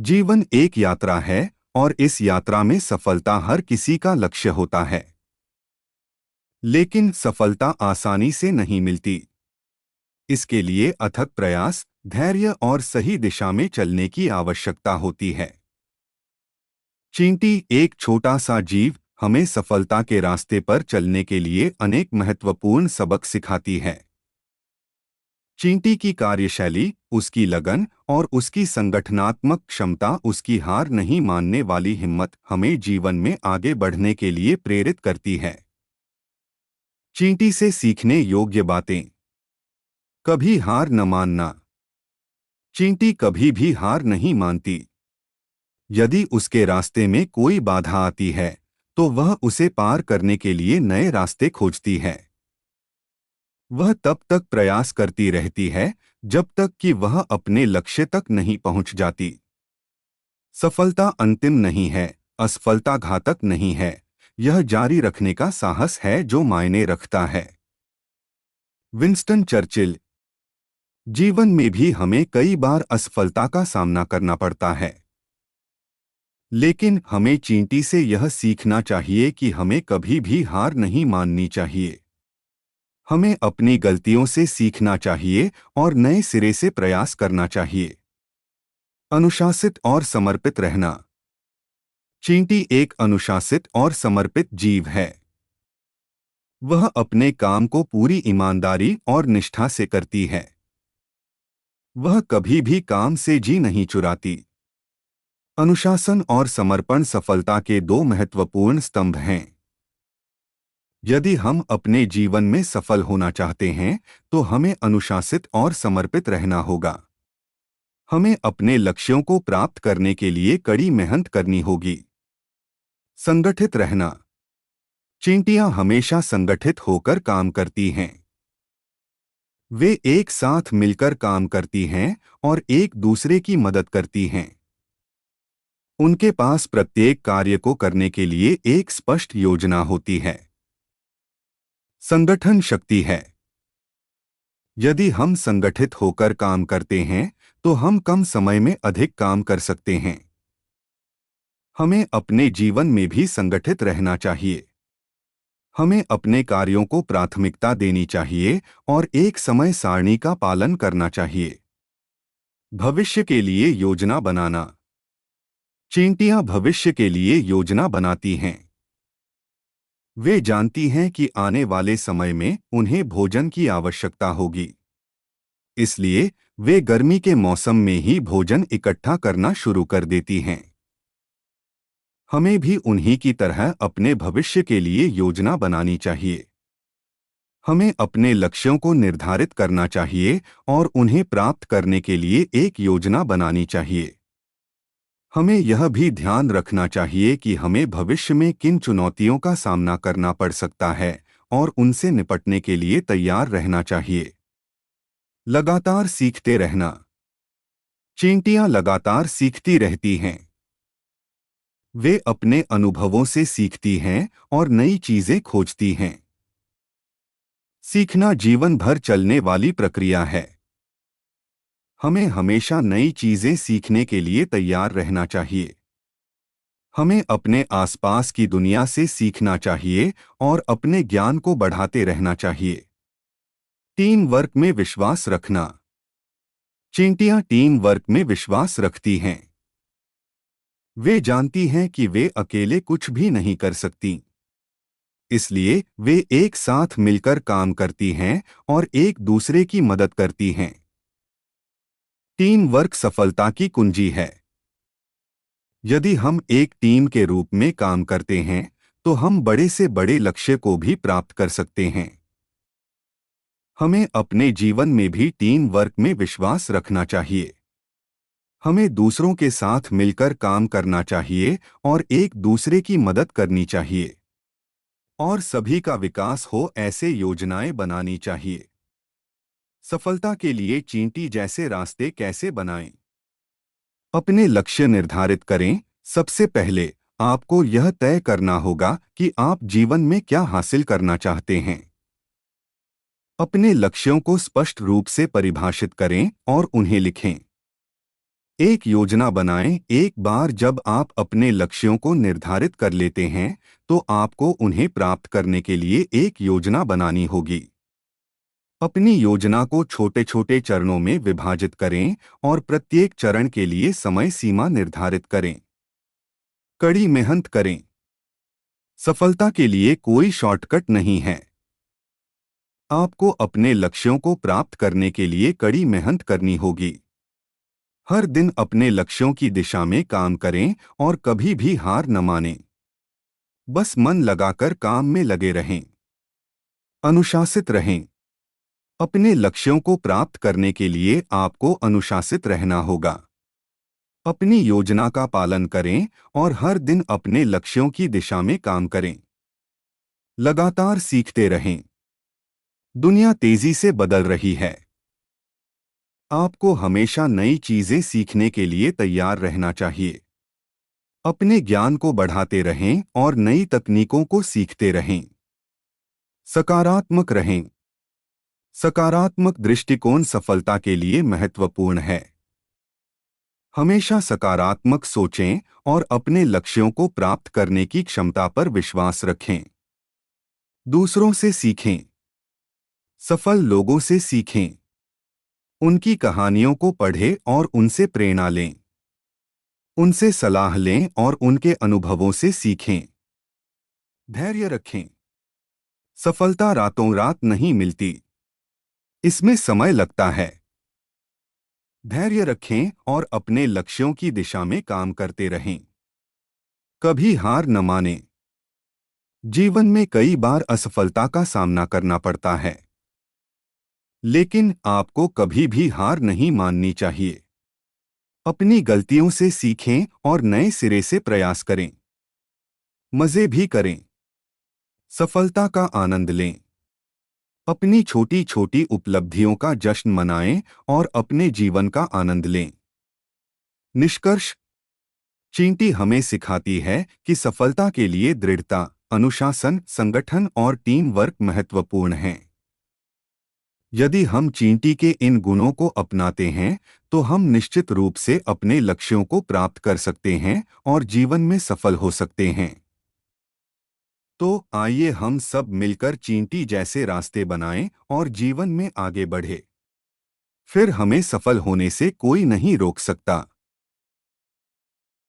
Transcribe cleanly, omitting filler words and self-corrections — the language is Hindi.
जीवन एक यात्रा है और इस यात्रा में सफलता हर किसी का लक्ष्य होता है। लेकिन सफलता आसानी से नहीं मिलती। इसके लिए अथक प्रयास, धैर्य और सही दिशा में चलने की आवश्यकता होती है। चींटी एक छोटा सा जीव हमें सफलता के रास्ते पर चलने के लिए अनेक महत्वपूर्ण सबक सिखाती है। चींटी की कार्यशैली, उसकी लगन और उसकी संगठनात्मक क्षमता, उसकी हार नहीं मानने वाली हिम्मत हमें जीवन में आगे बढ़ने के लिए प्रेरित करती है। चींटी से सीखने योग्य बातें। कभी हार न मानना। चींटी कभी भी हार नहीं मानती। यदि उसके रास्ते में कोई बाधा आती है तो वह उसे पार करने के लिए नए रास्ते खोजती है। वह तब तक प्रयास करती रहती है जब तक कि वह अपने लक्ष्य तक नहीं पहुंच जाती। सफलता अंतिम नहीं है, असफलता घातक नहीं है। यह जारी रखने का साहस है जो मायने रखता है। Winston Churchill. जीवन में भी हमें कई बार असफलता का सामना करना पड़ता है। लेकिन हमें चींटी से यह सीखना चाहिए कि हमें कभी भी हार नहीं माननी चाहिए। हमें अपनी गलतियों से सीखना चाहिए और नए सिरे से प्रयास करना चाहिए। अनुशासित और समर्पित रहना। चींटी एक अनुशासित और समर्पित जीव है। वह अपने काम को पूरी ईमानदारी और निष्ठा से करती है। वह कभी भी काम से जी नहीं चुराती। अनुशासन और समर्पण सफलता के दो महत्वपूर्ण स्तंभ हैं। यदि हम अपने जीवन में सफल होना चाहते हैं तो हमें अनुशासित और समर्पित रहना होगा। हमें अपने लक्ष्यों को प्राप्त करने के लिए कड़ी मेहनत करनी होगी। संगठित रहना। चींटियां हमेशा संगठित होकर काम करती हैं। वे एक साथ मिलकर काम करती हैं और एक दूसरे की मदद करती हैं। उनके पास प्रत्येक कार्य को करने के लिए एक स्पष्ट योजना होती है। संगठन शक्ति है। यदि हम संगठित होकर काम करते हैं तो हम कम समय में अधिक काम कर सकते हैं। हमें अपने जीवन में भी संगठित रहना चाहिए। हमें अपने कार्यों को प्राथमिकता देनी चाहिए और एक समय सारणी का पालन करना चाहिए। भविष्य के लिए योजना बनाना। चींटियां भविष्य के लिए योजना बनाती हैं। वे जानती हैं कि आने वाले समय में उन्हें भोजन की आवश्यकता होगी। इसलिए वे गर्मी के मौसम में ही भोजन इकट्ठा करना शुरू कर देती हैं। हमें भी उन्हीं की तरह अपने भविष्य के लिए योजना बनानी चाहिए। हमें अपने लक्ष्यों को निर्धारित करना चाहिए और उन्हें प्राप्त करने के लिए एक योजना बनानी चाहिए। हमें यह भी ध्यान रखना चाहिए कि हमें भविष्य में किन चुनौतियों का सामना करना पड़ सकता है और उनसे निपटने के लिए तैयार रहना चाहिए। लगातार सीखते रहना। चींटियां लगातार सीखती रहती हैं। वे अपने अनुभवों से सीखती हैं और नई चीजें खोजती हैं। सीखना जीवन भर चलने वाली प्रक्रिया है। हमें हमेशा नई चीजें सीखने के लिए तैयार रहना चाहिए। हमें अपने आसपास की दुनिया से सीखना चाहिए और अपने ज्ञान को बढ़ाते रहना चाहिए। टीम वर्क में विश्वास रखना। चींटियां टीम वर्क में विश्वास रखती हैं। वे जानती हैं कि वे अकेले कुछ भी नहीं कर सकती। इसलिए वे एक साथ मिलकर काम करती हैं और एक दूसरे की मदद करती हैं। टीम वर्क सफलता की कुंजी है। यदि हम एक टीम के रूप में काम करते हैं तो हम बड़े से बड़े लक्ष्य को भी प्राप्त कर सकते हैं। हमें अपने जीवन में भी टीम वर्क में विश्वास रखना चाहिए। हमें दूसरों के साथ मिलकर काम करना चाहिए और एक दूसरे की मदद करनी चाहिए। और सभी का विकास हो ऐसे योजनाएं बनानी चाहिए। सफलता के लिए चींटी जैसे रास्ते कैसे बनाएं? अपने लक्ष्य निर्धारित करें। सबसे पहले आपको यह तय करना होगा कि आप जीवन में क्या हासिल करना चाहते हैं। अपने लक्ष्यों को स्पष्ट रूप से परिभाषित करें और उन्हें लिखें। एक योजना बनाएं। एक बार जब आप अपने लक्ष्यों को निर्धारित कर लेते हैं, तो आपको उन्हें प्राप्त करने के लिए एक योजना बनानी होगी। अपनी योजना को छोटे छोटे चरणों में विभाजित करें और प्रत्येक चरण के लिए समय सीमा निर्धारित करें। कड़ी मेहनत करें। सफलता के लिए कोई शॉर्टकट नहीं है। आपको अपने लक्ष्यों को प्राप्त करने के लिए कड़ी मेहनत करनी होगी। हर दिन अपने लक्ष्यों की दिशा में काम करें और कभी भी हार न मानें। बस मन लगाकर काम में लगे रहें। अनुशासित रहें। अपने लक्ष्यों को प्राप्त करने के लिए आपको अनुशासित रहना होगा। अपनी योजना का पालन करें और हर दिन अपने लक्ष्यों की दिशा में काम करें। लगातार सीखते रहें। दुनिया तेजी से बदल रही है। आपको हमेशा नई चीजें सीखने के लिए तैयार रहना चाहिए। अपने ज्ञान को बढ़ाते रहें और नई तकनीकों को सीखते रहें। सकारात्मक रहें। सकारात्मक दृष्टिकोण सफलता के लिए महत्वपूर्ण है। हमेशा सकारात्मक सोचें और अपने लक्ष्यों को प्राप्त करने की क्षमता पर विश्वास रखें। दूसरों से सीखें। सफल लोगों से सीखें। उनकी कहानियों को पढ़ें और उनसे प्रेरणा लें। उनसे सलाह लें और उनके अनुभवों से सीखें। धैर्य रखें। सफलता रातों रात नहीं मिलती। इसमें समय लगता है। धैर्य रखें और अपने लक्ष्यों की दिशा में काम करते रहें। कभी हार न मानें। जीवन में कई बार असफलता का सामना करना पड़ता है, लेकिन आपको कभी भी हार नहीं माननी चाहिए। अपनी गलतियों से सीखें और नए सिरे से प्रयास करें। मजे भी करें। सफलता का आनंद लें। अपनी छोटी छोटी उपलब्धियों का जश्न मनाएं और अपने जीवन का आनंद लें। निष्कर्ष। चींटी हमें सिखाती है कि सफलता के लिए दृढ़ता, अनुशासन, संगठन और टीम वर्क महत्वपूर्ण हैं। यदि हम चींटी के इन गुणों को अपनाते हैं, तो हम निश्चित रूप से अपने लक्ष्यों को प्राप्त कर सकते हैं और जीवन में सफल हो सकते हैं। तो आइए हम सब मिलकर चींटी जैसे रास्ते बनाएं और जीवन में आगे बढ़े। फिर हमें सफल होने से कोई नहीं रोक सकता।